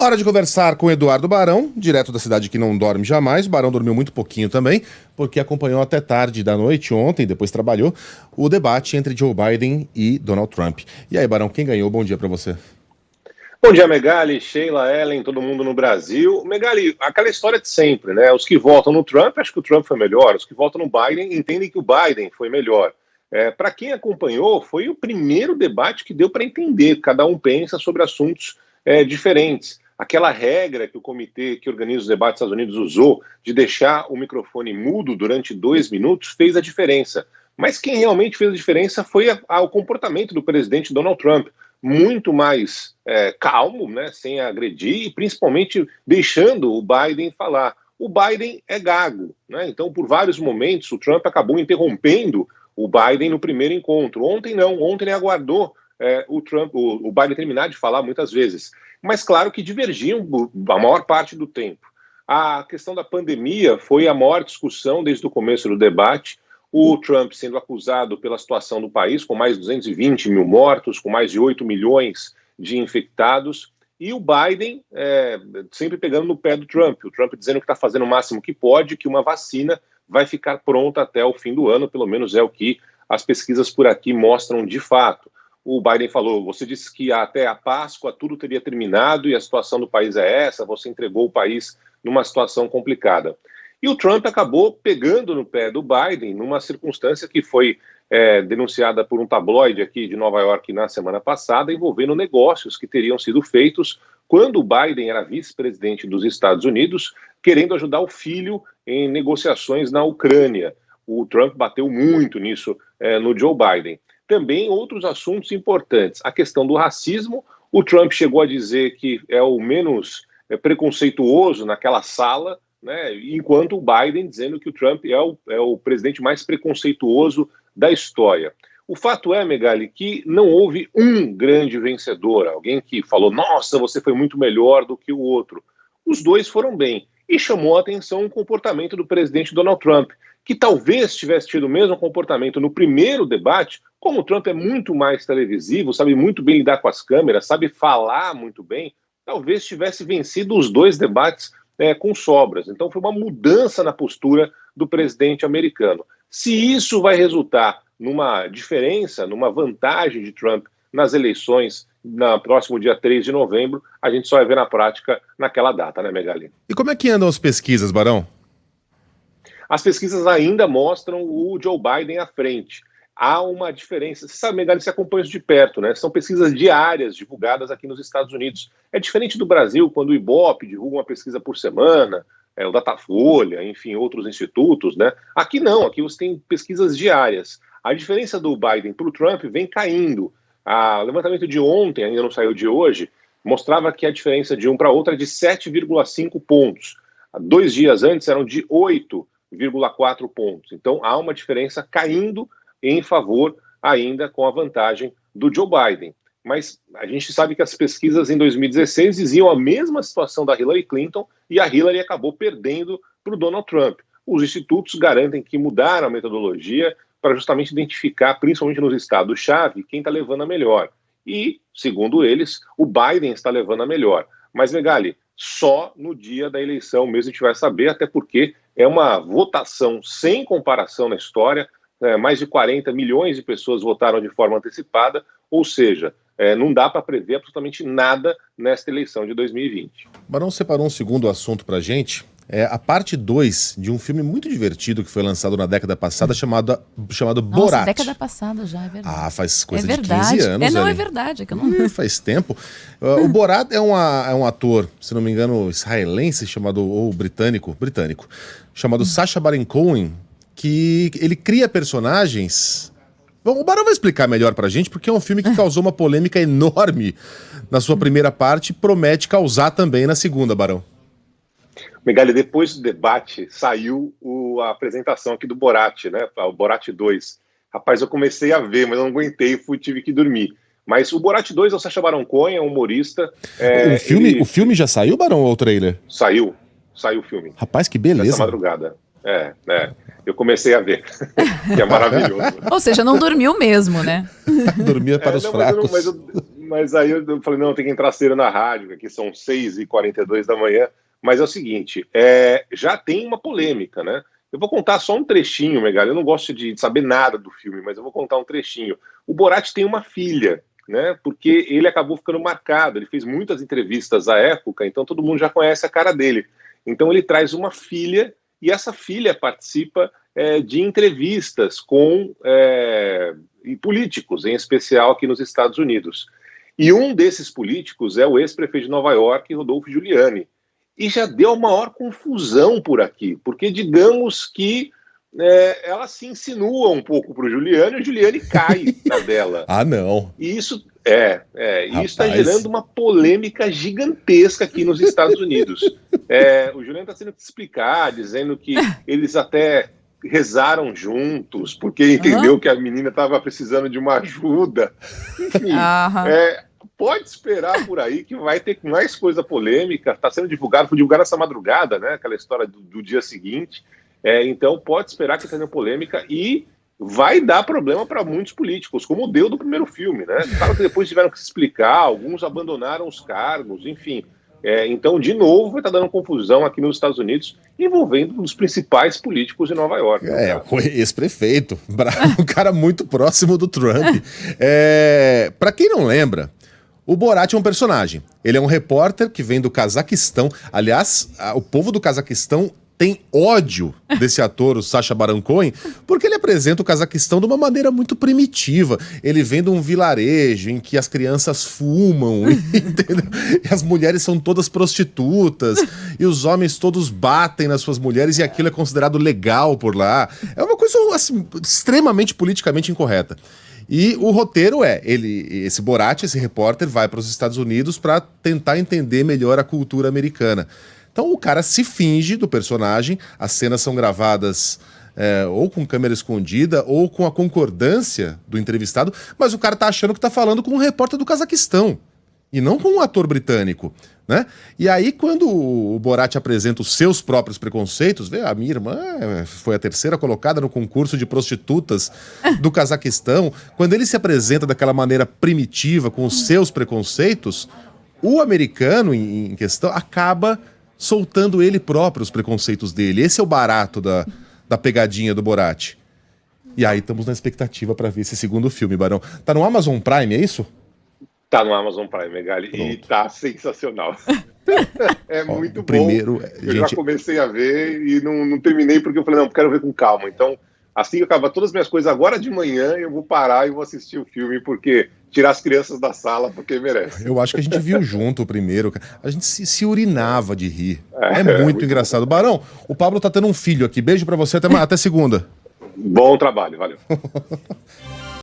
Hora de conversar com Eduardo Barão, direto da cidade que não dorme jamais. O Barão dormiu muito pouquinho também, porque acompanhou até tarde da noite ontem, depois trabalhou, o debate entre Joe Biden e Donald Trump. E aí, Barão, quem ganhou? Bom dia pra você. Bom dia, Megali, Sheila, Ellen, todo mundo no Brasil. Megali, aquela história de sempre, né? Os que votam no Trump, acham que o Trump foi melhor. Os que votam no Biden entendem que o Biden foi melhor. Para quem acompanhou, foi o primeiro debate que deu para entender. Cada um pensa sobre assuntos diferentes. Aquela regra que o comitê que organiza os debates dos Estados Unidos usou de deixar o microfone mudo durante 2 minutos fez a diferença. Mas quem realmente fez a diferença foi o comportamento do presidente Donald Trump. Muito mais calmo, né, sem agredir e principalmente deixando o Biden falar. O Biden é gago, né? Então por vários momentos o Trump acabou interrompendo o Biden no primeiro encontro. Ontem não, ontem ele aguardou o Biden terminar de falar muitas vezes. Mas claro que divergiam a maior parte do tempo. A questão da pandemia foi a maior discussão desde o começo do debate. O Trump sendo acusado pela situação do país, com mais de 220 mil mortos, com mais de 8 milhões de infectados, e o Biden sempre pegando no pé do Trump. O Trump dizendo que está fazendo o máximo que pode, que uma vacina vai ficar pronta até o fim do ano, pelo menos é o que as pesquisas por aqui mostram de fato. O Biden falou, você disse que até a Páscoa tudo teria terminado e a situação do país é essa, você entregou o país numa situação complicada. E o Trump acabou pegando no pé do Biden numa circunstância que foi denunciada por um tabloide aqui de Nova York na semana passada, envolvendo negócios que teriam sido feitos quando o Biden era vice-presidente dos Estados Unidos, querendo ajudar o filho em negociações na Ucrânia. O Trump bateu muito nisso no Joe Biden. Também outros assuntos importantes. A questão do racismo, o Trump chegou a dizer que é o menos preconceituoso naquela sala, né, enquanto o Biden dizendo que o Trump é o presidente mais preconceituoso da história. O fato é, Megali, que não houve um grande vencedor, alguém que falou, nossa, você foi muito melhor do que o outro. Os dois foram bem. E chamou a atenção o comportamento do presidente Donald Trump, que talvez tivesse tido o mesmo comportamento no primeiro debate, como o Trump é muito mais televisivo, sabe muito bem lidar com as câmeras, sabe falar muito bem, talvez tivesse vencido os dois debates com sobras. Então foi uma mudança na postura do presidente americano. Se isso vai resultar numa diferença, numa vantagem de Trump nas eleições no próximo dia 3 de novembro, a gente só vai ver na prática naquela data, né, Megali? E como é que andam as pesquisas, Barão? As pesquisas ainda mostram o Joe Biden à frente. Há uma diferença. Você sabe, Megali, você acompanha isso de perto, né? São pesquisas diárias divulgadas aqui nos Estados Unidos. É diferente do Brasil, quando o Ibope divulga uma pesquisa por semana, o Datafolha, enfim, outros institutos, né? Aqui não, aqui você tem pesquisas diárias. A diferença do Biden para o Trump vem caindo. O levantamento de ontem, ainda não saiu de hoje, mostrava que a diferença de um para outro é de 7,5 pontos. 2 dias antes eram de 8,4 pontos. Então há uma diferença caindo em favor ainda com a vantagem do Joe Biden. Mas a gente sabe que as pesquisas em 2016 diziam a mesma situação da Hillary Clinton e a Hillary acabou perdendo para o Donald Trump. Os institutos garantem que mudaram a metodologia para justamente identificar, principalmente nos estados-chave, quem está levando a melhor. E, segundo eles, o Biden está levando a melhor. Mas, Megali, só no dia da eleição mesmo a gente vai saber, até porque é uma votação sem comparação na história. Mais de 40 milhões de pessoas votaram de forma antecipada, ou seja, não dá para prever absolutamente nada nesta eleição de 2020. Barão separou um segundo assunto para a gente, a parte 2 de um filme muito divertido que foi lançado na década passada, chamado Borat. Nossa, década passada já, é verdade. Faz coisa de 15 anos. Não, é verdade. É que eu não... Faz tempo. O Borat é um ator, se não me engano, israelense, ou britânico, chamado Sacha Baron Cohen, que ele cria personagens. Bom, o Barão vai explicar melhor pra gente, porque é um filme que causou uma polêmica enorme na sua primeira parte e promete causar também na segunda, Barão. Megali, depois do debate, saiu a apresentação aqui do Borat, né? O Borat 2. Rapaz, eu comecei a ver, mas eu não aguentei, tive que dormir. Mas o Borat 2 é o Sacha Baron Cohen, é um humorista. O filme já saiu, Barão, ou o trailer? Saiu o filme. Rapaz, que beleza. Nessa madrugada. Eu comecei a ver, que é maravilhoso. Ou seja, não dormiu mesmo, né? Dormia para os fracos. Mas aí eu falei, não, tem que entrar cedo na rádio, aqui são 6h42 da manhã. Mas é o seguinte, já tem uma polêmica, né? Eu vou contar só um trechinho, Megali. Eu não gosto de saber nada do filme, mas eu vou contar um trechinho. O Borat tem uma filha, né? Porque ele acabou ficando marcado. Ele fez muitas entrevistas à época, então todo mundo já conhece a cara dele. Então ele traz uma filha e essa filha participa de entrevistas com políticos, em especial aqui nos Estados Unidos. E um desses políticos é o ex-prefeito de Nova York, Rodolfo Giuliani. E já deu a maior confusão por aqui, porque digamos que ela se insinua um pouco para o Giuliani e o Giuliani cai na dela. Ah, não. E isso está gerando uma polêmica gigantesca aqui nos Estados Unidos. O Giuliani está tendo que explicar, dizendo que eles até rezaram juntos, porque entendeu que a menina estava precisando de uma ajuda. Enfim, pode esperar por aí que vai ter mais coisa polêmica. Está sendo divulgado, foi divulgado essa madrugada, né? Aquela história do dia seguinte. Então pode esperar que tenha polêmica e vai dar problema para muitos políticos, como deu do primeiro filme, né? Claro que depois tiveram que se explicar, alguns abandonaram os cargos, enfim. Então, de novo, vai estar dando confusão aqui nos Estados Unidos, envolvendo um dos principais políticos de Nova York. O ex-prefeito, um cara muito próximo do Trump. Para quem não lembra, o Borat é um personagem. Ele é um repórter que vem do Cazaquistão. Aliás, o povo do Cazaquistão tem ódio desse ator, o Sacha Baron Cohen, porque ele apresenta o Cazaquistão de uma maneira muito primitiva. Ele vem de um vilarejo em que as crianças fumam, entendeu? E as mulheres são todas prostitutas, e os homens todos batem nas suas mulheres, e aquilo é considerado legal por lá. É uma coisa assim, extremamente politicamente incorreta. E o roteiro esse Borat, esse repórter, vai para os Estados Unidos para tentar entender melhor a cultura americana. Então o cara se finge do personagem, as cenas são gravadas ou com câmera escondida ou com a concordância do entrevistado, mas o cara tá achando que tá falando com um repórter do Cazaquistão e não com um ator britânico, né? E aí quando o Borat apresenta os seus próprios preconceitos, a minha irmã foi a terceira colocada no concurso de prostitutas do Cazaquistão, quando ele se apresenta daquela maneira primitiva, com os seus preconceitos, o americano em questão acaba soltando ele próprio os preconceitos dele. Esse é o barato da pegadinha do Borat. E aí estamos na expectativa para ver esse segundo filme, Barão. Tá no Amazon Prime, é isso? Tá no Amazon Prime, Megali, e tá sensacional. Muito bom. Primeiro, eu já comecei a ver e não terminei porque eu falei, não, quero ver com calma. Então, assim que acabar todas as minhas coisas, agora de manhã eu vou parar e vou assistir o filme, porque tirar as crianças da sala, porque merece. Eu acho que a gente viu junto o primeiro. A gente se urinava de rir. É muito engraçado. Barão, o Pablo tá tendo um filho aqui. Beijo pra você, até segunda. Bom trabalho, valeu.